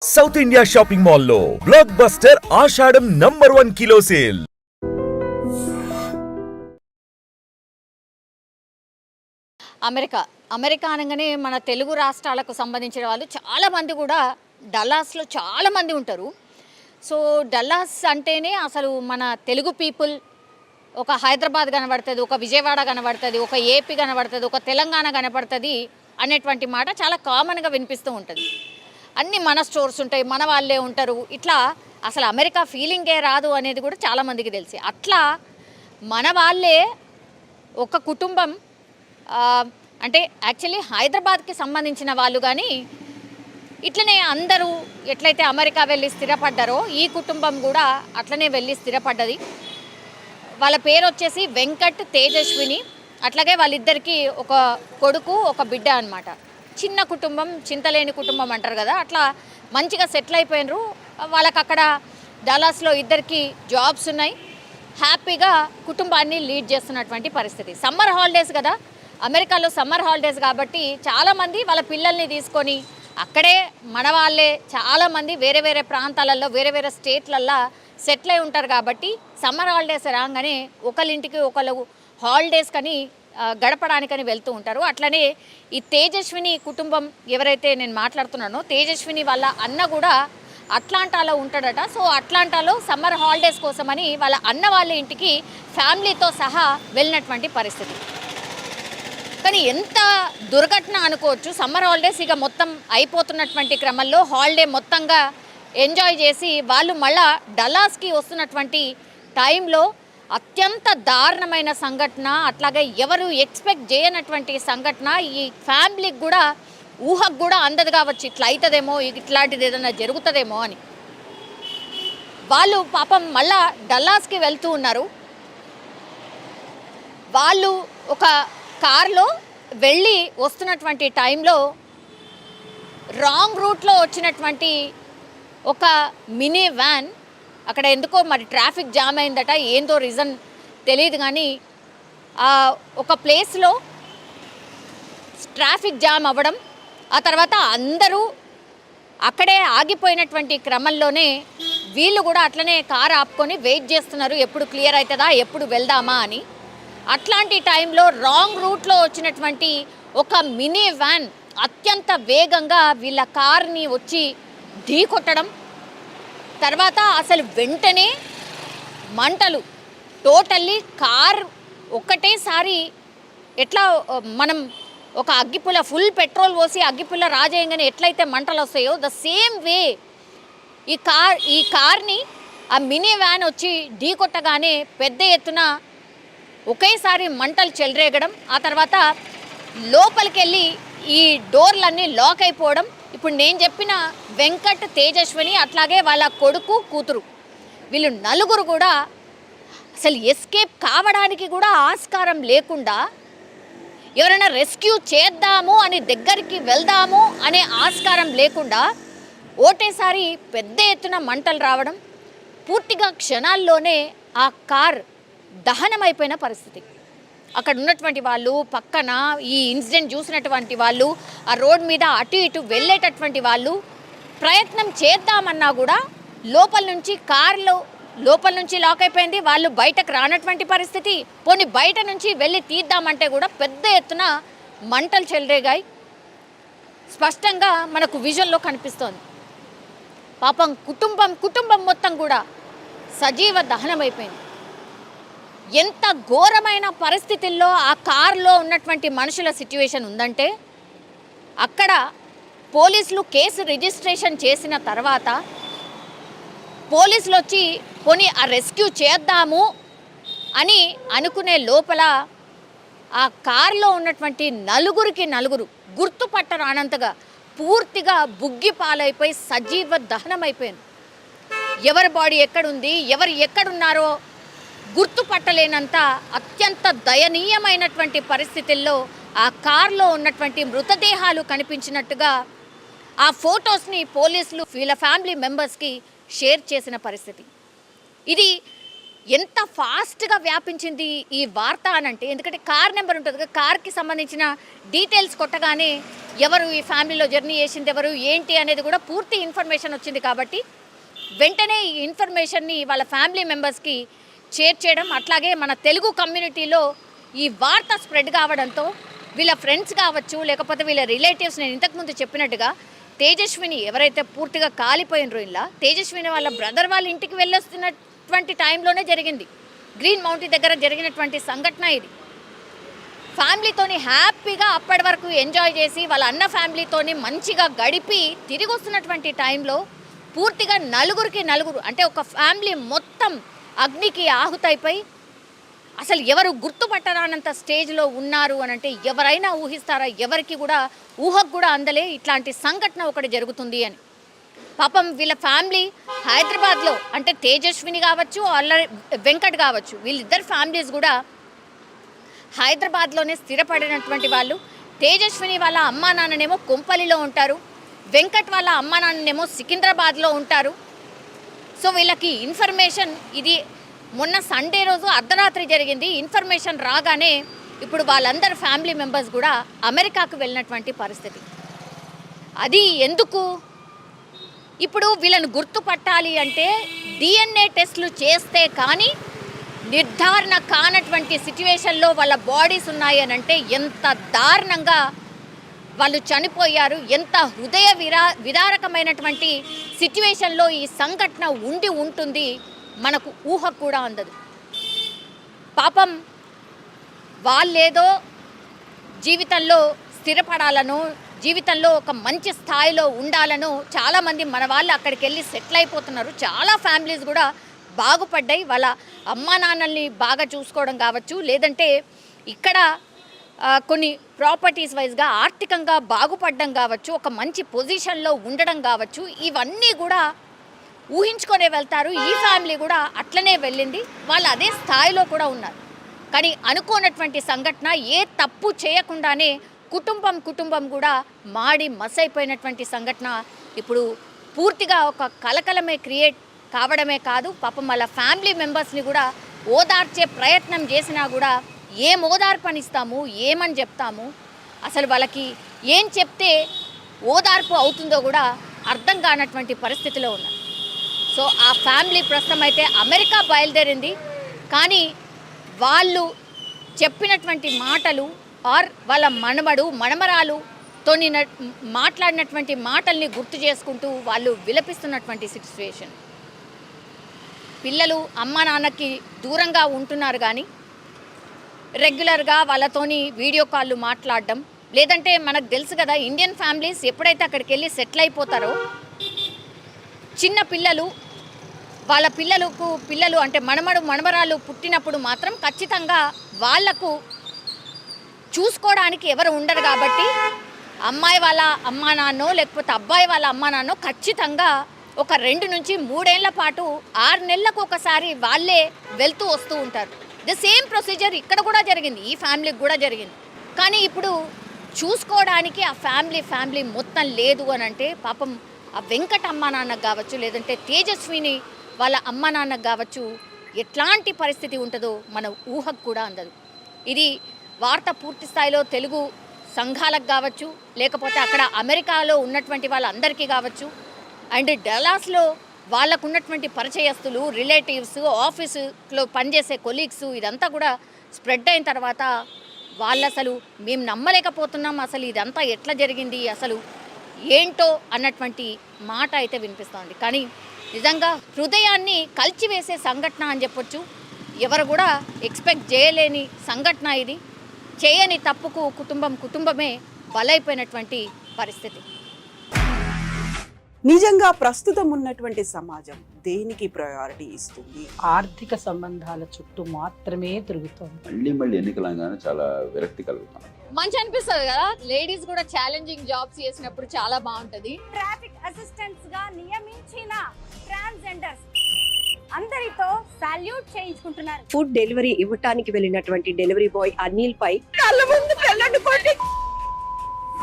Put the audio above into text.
South India shopping మాల్లో block buster ఆషాఢం #1 kilo sale. America అనగానే మన తెలుగు రాష్ట్రాలకు సంబంధించిన వాళ్ళు చాలామంది కూడా డల్లాస్లో చాలామంది ఉంటారు. సో డల్లాస్ అంటేనే అసలు మన తెలుగు పీపుల్, ఒక హైదరాబాద్ కనబడుతుంది, ఒక విజయవాడ కనబడుతుంది, ఒక ఏపీ కనబడుతుంది, ఒక తెలంగాణ కనబడుతుంది అనేటువంటి మాట చాలా కామన్గా వినిపిస్తూ ఉంటుంది. అన్నీ మన స్టోర్స్ ఉంటాయి, మన వాళ్ళే ఉంటారు, ఇట్లా అసలు అమెరికా ఫీలింగే రాదు అనేది కూడా చాలామందికి తెలిసి, అట్లా మన వాళ్ళే ఒక కుటుంబం, అంటే యాక్చువల్లీ హైదరాబాద్కి సంబంధించిన వాళ్ళు, కానీ ఇట్లనే అందరూ ఎట్లయితే అమెరికా వెళ్ళి స్థిరపడ్డారో ఈ కుటుంబం కూడా అట్లనే వెళ్ళి స్థిరపడ్డది. వాళ్ళ పేరు వచ్చేసి వెంకట్ తేజస్విని. అట్లాగే వాళ్ళిద్దరికీ ఒక కొడుకు, ఒక బిడ్డ అన్నమాట. చిన్న కుటుంబం, చింతలేని కుటుంబం అంటారు కదా, అట్లా మంచిగా సెటిల్ అయిపోయినరు. వాళ్ళకి అక్కడ డల్లాస్లో ఇద్దరికి జాబ్స్ ఉన్నాయి, హ్యాపీగా కుటుంబాన్ని లీడ్ చేస్తున్నటువంటి పరిస్థితి. సమ్మర్ హాలిడేస్ కదా, అమెరికాలో సమ్మర్ హాలిడేస్ కాబట్టి చాలామంది వాళ్ళ పిల్లల్ని తీసుకొని అక్కడే మన వాళ్ళే చాలామంది వేరే వేరే ప్రాంతాలలో, వేరే వేరే స్టేట్లల్లో సెటిల్ అయి ఉంటారు. కాబట్టి సమ్మర్ హాలిడేస్ రాగానే ఒకళ్ళింటికి ఒకళ్ళు హాలిడేస్ కని గడపడానికని వెళ్తూ ఉంటారు. అట్లనే ఈ తేజస్విని కుటుంబం ఎవరైతే నేను మాట్లాడుతున్నానో, తేజస్విని వాళ్ళ అన్న కూడా అట్లాంటాలో ఉంటాడట. సో అట్లాంటాలో సమ్మర్ హాలిడేస్ కోసమని వాళ్ళ అన్న వాళ్ళ ఇంటికి ఫ్యామిలీతో సహా వెళ్ళినటువంటి పరిస్థితి. కానీ ఎంత దుర్ఘటన అనుకోవచ్చు. సమ్మర్ హాలిడేస్ ఇక మొత్తం అయిపోతున్నటువంటి క్రమంలో హాలిడే మొత్తంగా ఎంజాయ్ చేసి వాళ్ళు మళ్ళా డల్లాస్కి వస్తున్నటువంటి టైంలో అత్యంత దారుణమైన సంఘటన, అట్లాగే ఎవరు ఎక్స్పెక్ట్ చేయనటువంటి సంఘటన, ఈ ఫ్యామిలీకి కూడా ఊహకు కూడా అందదు కావచ్చు, ఇట్లా అవుతుందేమో, ఇట్లాంటిది ఏదైనా జరుగుతుందేమో అని. వాళ్ళు పాపం మళ్ళా డల్లాస్కి వెళ్తూ ఉన్నారు. వాళ్ళు ఒక కార్లో వెళ్ళి వస్తున్నటువంటి టైంలో రాంగ్ రూట్లో వచ్చినటువంటి ఒక మినీ వ్యాన్, అక్కడ ఎందుకో మరి ట్రాఫిక్ జామ్ అయిందట, ఏందో రీజన్ తెలియదు, కానీ ఒక ప్లేస్లో ట్రాఫిక్ జామ్ అవ్వడం, ఆ తర్వాత అందరూ అక్కడే ఆగిపోయినటువంటి క్రమంలోనే వీళ్ళు కూడా అట్లనే కారు ఆపుకొని వెయిట్ చేస్తున్నారు, ఎప్పుడు క్లియర్ అవుతుందా, ఎప్పుడు వెళ్దామా అని. అట్లాంటి టైంలో రాంగ్ రూట్లో వచ్చినటువంటి ఒక మినీ వ్యాన్ అత్యంత వేగంగా వీళ్ళ కార్ని వచ్చి ఢీ కొట్టడం, తర్వాత అసలు వెంటనే మంటలు, టోటల్లీ కార్ ఒక్కటేసారి కార్ని మనం ఒక అగ్గిపుల్ల ఫుల్ పెట్రోల్ పోసి అగ్గిపుల్ల రాజేయంగానే ఎట్లయితే మంటలు వస్తాయో, ద సేమ్ వే ఈ కార్ని ఆ మినీ వ్యాన్ వచ్చి ఢీ కొట్టగానే పెద్ద ఎత్తున ఒకేసారి మంటలు చెలరేగడం, ఆ తర్వాత లోపలికి వెళ్ళి ఈ డోర్లన్నీ లాక్ అయిపోవడం. ఇప్పుడు నేను చెప్పిన వెంకట్ తేజస్విని, అట్లాగే వాళ్ళ కొడుకు, కూతురు, వీళ్ళు నలుగురు కూడా అసలు ఎస్కేప్ కావడానికి కూడా ఆస్కారం లేకుండా, ఎవరైనా రెస్క్యూ చేద్దాము అని దగ్గరికి వెళ్దాము అనే ఆస్కారం లేకుండా ఒకటేసారి పెద్ద ఎత్తున మంటలు రావడం, పూర్తిగా క్షణాల్లోనే ఆ కార్ దహనమైపోయిన పరిస్థితి. అక్కడ ఉన్నటువంటి వాళ్ళు, పక్కన ఈ ఇన్సిడెంట్ చూసినటువంటి వాళ్ళు, ఆ రోడ్ మీద అటు ఇటు వెళ్ళేటటువంటి వాళ్ళు ప్రయత్నం చేద్దామన్నా కూడా లోపల నుంచి లాక్ అయిపోయింది. వాళ్ళు బయటకు రానటువంటి పరిస్థితి. పోనీ బయట నుంచి వెళ్ళి తీద్దామంటే కూడా పెద్ద ఎత్తున మంటలు చెలరేగాయి. స్పష్టంగా మనకు విజువల్లో కనిపిస్తోంది. పాపం కుటుంబం మొత్తం కూడా సజీవ దహనమైపోయింది. ఎంత ఘోరమైన పరిస్థితుల్లో ఆ కారులో ఉన్నటువంటి మనుషుల సిట్యుయేషన్ ఉందంటే, అక్కడ పోలీసులు కేసు రిజిస్ట్రేషన్ చేసిన తర్వాత పోలీసులు వచ్చి పోనీ ఆ రెస్క్యూ చేద్దాము అని అనుకునే లోపల ఆ కారులో ఉన్నటువంటి నలుగురు గుర్తుపట్టరానంతగా పూర్తిగా బుగ్గి పాలైపోయి సజీవ దహనమైపోయింది. ఎవరి బాడీ ఎక్కడుంది, ఎవరు ఎక్కడున్నారో గుర్తుపట్టలేనంత అత్యంత దయనీయమైనటువంటి పరిస్థితుల్లో ఆ కార్లో ఉన్నటువంటి మృతదేహాలు కనిపించినట్టుగా ఆ ఫొటోస్ని పోలీసులు వీళ్ళ ఫ్యామిలీ మెంబర్స్కి షేర్ చేసిన పరిస్థితి. ఇది ఎంత ఫాస్ట్గా వ్యాపించింది ఈ వార్త అనంటే, ఎందుకంటే కార్ నెంబర్ ఉంటుంది కదా, కార్కి సంబంధించిన డీటెయిల్స్ కొట్టగానే ఎవరు ఈ ఫ్యామిలీలో జర్నీ చేసింది ఎవరు ఏంటి అనేది కూడా పూర్తి ఇన్ఫర్మేషన్ వచ్చింది. కాబట్టి వెంటనే ఈ ఇన్ఫర్మేషన్ని వాళ్ళ ఫ్యామిలీ మెంబర్స్కి షేర్ చేయడం, అట్లాగే మన తెలుగు కమ్యూనిటీలో ఈ వార్త స్ప్రెడ్ కావడంతో వీళ్ళ ఫ్రెండ్స్ కావచ్చు, లేకపోతే వీళ్ళ రిలేటివ్స్, నేను ఇంతకుముందు చెప్పినట్టుగా తేజస్విని ఎవరైతే పూర్తిగా కాలిపోయినరో, ఇలా తేజస్విని వాళ్ళ బ్రదర్ వాళ్ళ ఇంటికి వెళ్ళొస్తున్నటువంటి టైంలోనే జరిగింది. గ్రీన్ మౌంటైన్ దగ్గర జరిగినటువంటి సంఘటన ఇది. ఫ్యామిలీతోని హ్యాపీగా అప్పటి వరకు ఎంజాయ్ చేసి వాళ్ళ అన్న ఫ్యామిలీతోని మంచిగా గడిపి తిరిగి వస్తున్నటువంటి టైంలో పూర్తిగా నలుగురు అంటే ఒక ఫ్యామిలీ మొత్తం అగ్నికి ఆహుతైపోయి అసలు ఎవరు గుర్తుపట్టరానంత స్టేజ్లో ఉన్నారు అని అంటే ఎవరైనా ఊహిస్తారా? ఎవరికి కూడా ఊహకు కూడా అందలే ఇట్లాంటి సంఘటన ఒకటి జరుగుతుంది అని. పాపం వీళ్ళ ఫ్యామిలీ హైదరాబాద్లో, అంటే తేజస్విని కావచ్చు, ఆల్రెడీ వెంకట్ కావచ్చు, వీళ్ళిద్దరు ఫ్యామిలీస్ కూడా హైదరాబాద్లోనే స్థిరపడినటువంటి వాళ్ళు. తేజస్విని వాళ్ళ అమ్మా నాన్ననేమో కొంపల్లిలో ఉంటారు, వెంకట్ వాళ్ళ అమ్మా నాన్ననేమో సికింద్రాబాద్లో ఉంటారు. సో వీళ్ళకి ఇన్ఫర్మేషన్ ఇది మొన్న సండే రోజు అర్ధరాత్రి జరిగింది. ఇన్ఫర్మేషన్ రాగానే ఇప్పుడు వాళ్ళందరు ఫ్యామిలీ మెంబర్స్ కూడా అమెరికాకు వెళ్ళినటువంటి పరిస్థితి. అది ఎందుకు? ఇప్పుడు వీళ్ళని గుర్తుపట్టాలి అంటే DNA టెస్టులు చేస్తే కానీ నిర్ధారణ కానటువంటి సిచ్యువేషన్లో వాళ్ళ బాడీస్ ఉన్నాయి అని అంటే ఎంత దారుణంగా వాళ్ళు చనిపోయారు, ఎంత హృదయ విదారకమైనటువంటి సిచ్యువేషన్లో ఈ సంఘటన ఉండి ఉంటుంది మనకు ఊహ కూడా అందదు. పాపం వాళ్ళేదో జీవితంలో స్థిరపడాలనో, జీవితంలో ఒక మంచి స్థాయిలో ఉండాలనో చాలామంది మన వాళ్ళు అక్కడికి వెళ్ళి సెటిల్ అయిపోతున్నారు. చాలా ఫ్యామిలీస్ కూడా బాగుపడ్డాయి. వాళ్ళ అమ్మా నాన్నల్ని బాగా చూసుకోవడం కావచ్చు, లేదంటే ఇక్కడ కొన్ని ప్రాపర్టీస్ వైజ్గా ఆర్థికంగా బాగుపడడం కావచ్చు, ఒక మంచి పొజిషన్లో ఉండడం కావచ్చు, ఇవన్నీ కూడా ఊహించుకొనే వెళ్తారు. ఈ ఫ్యామిలీ కూడా అట్లనే వెళ్ళింది, వాళ్ళు అదే స్థాయిలో కూడా ఉన్నారు. కానీ అనుకోనటువంటి సంఘటన, ఏ తప్పు చేయకుండానే కుటుంబం కూడా మాడి మసైపోయినటువంటి సంఘటన ఇప్పుడు పూర్తిగా ఒక కలకలమే క్రియేట్ కావడమే కాదు, పాపం వాళ్ళ ఫ్యామిలీ మెంబర్స్ని కూడా ఓదార్చే ప్రయత్నం చేసినా కూడా ఏం ఓదార్పనిస్తాము, ఏమని చెప్తాము, అసలు వాళ్ళకి ఏం చెప్తే ఓదార్పు అవుతుందో కూడా అర్థం కానటువంటి పరిస్థితిలో ఉన్నారు. సో ఆ ఫ్యామిలీ ప్రస్తుతం అయితే అమెరికా బయలుదేరింది. కానీ వాళ్ళు చెప్పినటువంటి మాటలు ఆర్ వాళ్ళ మనమరాలుతో మాట్లాడినటువంటి మాటల్ని గుర్తు చేసుకుంటూ వాళ్ళు విలపిస్తున్నటువంటి సిచ్యువేషన్. పిల్లలు అమ్మ నాన్నకి దూరంగా ఉంటున్నారు, కానీ రెగ్యులర్గా వాళ్ళతోని వీడియో కాళ్ళు మాట్లాడడం, లేదంటే మనకు తెలుసు కదా ఇండియన్ ఫ్యామిలీస్ ఎప్పుడైతే అక్కడికి వెళ్ళి సెటిల్ అయిపోతారో చిన్న పిల్లలు వాళ్ళ పిల్లలు అంటే మనమరాలు పుట్టినప్పుడు మాత్రం ఖచ్చితంగా వాళ్లకు చూసుకోవడానికి ఎవరు ఉండరు. కాబట్టి అమ్మాయి వాళ్ళ అమ్మా నాన్నో లేకపోతే అబ్బాయి వాళ్ళ అమ్మా నాన్నో ఖచ్చితంగా ఒక 2 నుంచి 3 ఏళ్ల పాటు 6 నెలలకు ఒకసారి వాళ్ళే వెళ్తూ వస్తూ ఉంటారు. ది సేమ్ ప్రొసీజర్ ఇక్కడ కూడా జరిగింది, ఈ ఫ్యామిలీకి కూడా జరిగింది. కానీ ఇప్పుడు చూసుకోవడానికి ఆ ఫ్యామిలీ మొత్తం లేదు అని అంటే పాపం ఆ వెంకట అమ్మా నాన్నకు కావచ్చు, లేదంటే తేజస్విని వాళ్ళ అమ్మ నాన్నకు కావచ్చు, ఎట్లాంటి పరిస్థితి ఉంటుందో మన ఊహకు కూడా అందదు. ఇది వార్త పూర్తి స్థాయిలో తెలుగు సంఘాలకు కావచ్చు, లేకపోతే అక్కడ అమెరికాలో ఉన్నటువంటి వాళ్ళందరికీ కావచ్చు, అండ్ డల్లాస్లో వాళ్ళకు ఉన్నటువంటి పరిచయస్తులు, రిలేటివ్స్, ఆఫీసులో పనిచేసే కొలీగ్స్, ఇదంతా కూడా స్ప్రెడ్ అయిన తర్వాత వాళ్ళు అసలు మేము నమ్మలేకపోతున్నాం, అసలు ఇదంతా ఎట్లా జరిగింది, అసలు ఏంటో అన్నటువంటి మాట అయితే వినిపిస్తోంది. కానీ నిజంగా హృదయాన్ని కలిచివేసే సంఘటన అని చెప్పొచ్చు. ఎవరు కూడా ఎక్స్పెక్ట్ చేయలేని సంఘటన ఇది. చేయని తప్పుకు కుటుంబమే బలైపోయినటువంటి పరిస్థితి. నిజంగా ప్రస్తుతం ఉన్నటువంటి సమాజం దేనికి ప్రయారిటీ ఇస్తుంది? ఆర్థిక సంబంధాల చుట్టూ మాత్రమే తిరుగుతోంది. మళ్ళీ ఎన్నికలంగానే చాలా విరక్తి కలుగుతాం. మంచి అనిపిస్తుంది కదా, లేడీస్ కూడా ఛాలెంజింగ్ జాబ్స్ చేసినప్పుడు చాలా బాగుంటది. ట్రాఫిక్ అసిస్టెంట్స్ గా నియమించిన ట్రాన్స్జెండర్స్ అందరితో సాల్యూట్ చేయించుకుంటున్నారు. ఫుడ్ డెలివరీ ఇవ్వటానికి వెళ్ళినటువంటి డెలివరీ బాయ్ అనిల్ పై కళ్ళ ముందు